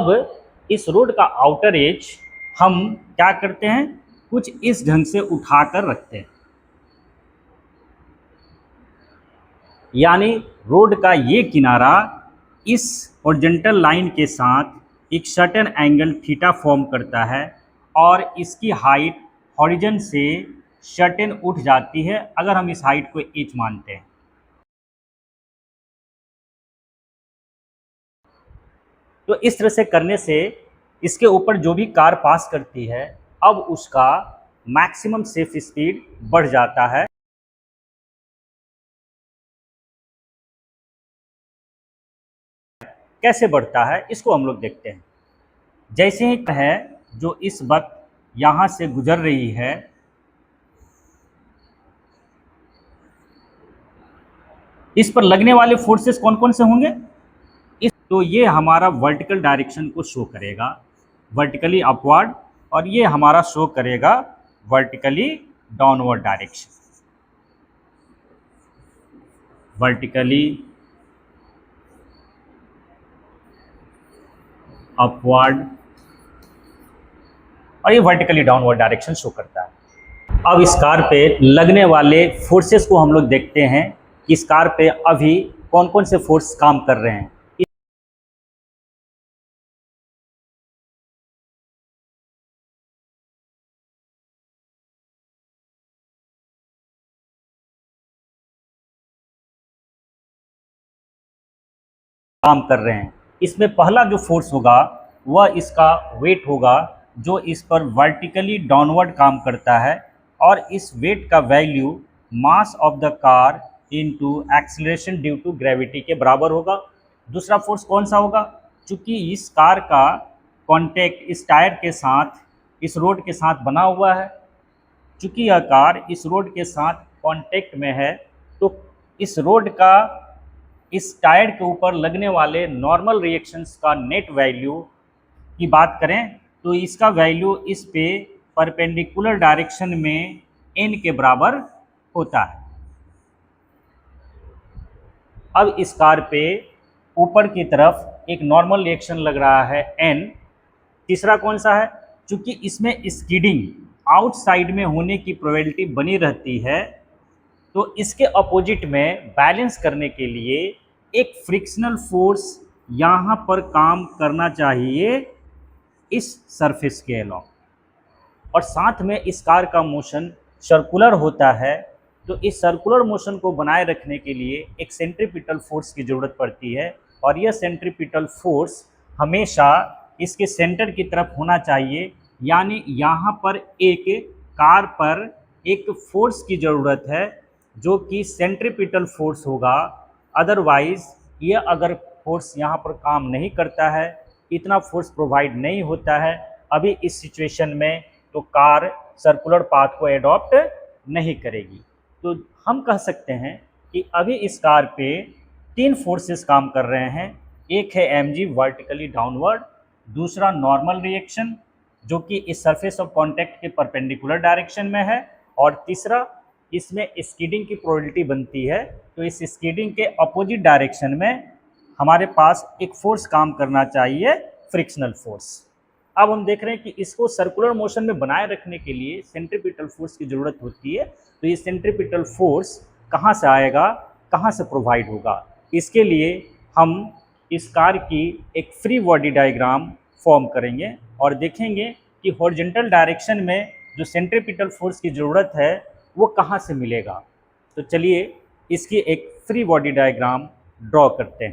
अब इस रोड का आउटर एज हम क्या करते हैं, कुछ इस ढंग से उठाकर रखते हैं, यानी रोड का ये किनारा इस हॉरिजॉन्टल लाइन के साथ एक सर्टेन एंगल थीटा फॉर्म करता है और इसकी हाइट हॉरिजॉन से सर्टेन उठ जाती है अगर हम इस हाइट को एच मानते हैं। तो इस तरह से करने से इसके ऊपर जो भी कार पास करती है अब उसका मैक्सिमम सेफ स्पीड बढ़ जाता है। कैसे बढ़ता है इसको हम लोग देखते हैं। जैसे ही है जो इस वक्त यहाँ से गुजर रही है, इस पर लगने वाले फोर्सेस कौन कौन से होंगे, तो ये हमारा वर्टिकल डायरेक्शन को शो करेगा, वर्टिकली अपवर्ड, और ये हमारा शो करेगा vertically downward direction, vertically upward, और ये वर्टिकली डाउनवर्ड डायरेक्शन शो करता है। अब इस कार पे लगने वाले फोर्सेस को हम लोग देखते हैं कि इस कार पे अभी कौन कौन से फोर्स काम कर रहे हैं। काम कर रहे हैं इसमें पहला जो फोर्स होगा वह इसका वेट होगा, जो इस पर वर्टिकली डाउनवर्ड काम करता है, और इस वेट का value mass of the car into acceleration due to gravity के बराबर होगा। दूसरा फोर्स कौन सा होगा, चूंकि इस कार का कॉन्टेक्ट इस टायर के साथ, इस रोड के साथ बना हुआ है, चूंकि यह कार इस रोड के साथ कांटेक्ट में है, तो इस रोड का इस टायर के ऊपर लगने वाले नॉर्मल रिएक्शंस का नेट वैल्यू की बात करें तो इसका वैल्यू इस पे परपेंडिकुलर डायरेक्शन में n के बराबर होता है। अब इस कार पे ऊपर की तरफ एक नॉर्मल रिएक्शन लग रहा है n। तीसरा कौन सा है, चूंकि इसमें स्कीडिंग आउटसाइड में होने की प्रोबेबिलिटी बनी रहती है, तो इसके अपोजिट में बैलेंस करने के लिए एक फ्रिक्शनल फोर्स यहाँ पर काम करना चाहिए इस सरफेस के अलावा, और साथ में इस कार का मोशन सर्कुलर होता है, तो इस सर्कुलर मोशन को बनाए रखने के लिए एक सेंट्रीपिटल फोर्स की ज़रूरत पड़ती है, और यह सेंट्रीपिटल फोर्स हमेशा इसके सेंटर की तरफ होना चाहिए, यानी यहाँ पर एक कार पर एक फोर्स की ज़रूरत है जो कि सेंट्रीपिटल फोर्स होगा। अदरवाइज ये अगर फोर्स यहाँ पर काम नहीं करता है, इतना फोर्स प्रोवाइड नहीं होता है अभी इस सिचुएशन में, तो कार सर्कुलर पाथ को एडॉप्ट नहीं करेगी। तो हम कह सकते हैं कि अभी इस कार पे तीन फोर्सेस काम कर रहे हैं। एक है mg वर्टिकली डाउनवर्ड, दूसरा नॉर्मल रिएक्शन जो कि इस सरफेस ऑफ कॉन्टैक्ट के परपेंडिकुलर डायरेक्शन में है, और तीसरा इसमें स्कीडिंग की प्रोबेबिलिटी बनती है, तो इस स्कीडिंग के अपोजिट डायरेक्शन में हमारे पास एक फोर्स काम करना चाहिए, फ्रिक्शनल फोर्स। अब हम देख रहे हैं कि इसको सर्कुलर मोशन में बनाए रखने के लिए सेंट्रीपिटल फोर्स की ज़रूरत होती है, तो ये सेंट्रीपिटल फोर्स कहाँ से आएगा, कहाँ से प्रोवाइड होगा। इसके लिए हम इस कार की एक फ्री बॉडी डायग्राम फॉर्म करेंगे और देखेंगे कि हॉरिजॉन्टल डायरेक्शन में जो सेंट्रीपिटल फोर्स की ज़रूरत है वो कहाँ से मिलेगा। तो चलिए इसकी एक फ्री बॉडी डायग्राम ड्रॉ करते हैं।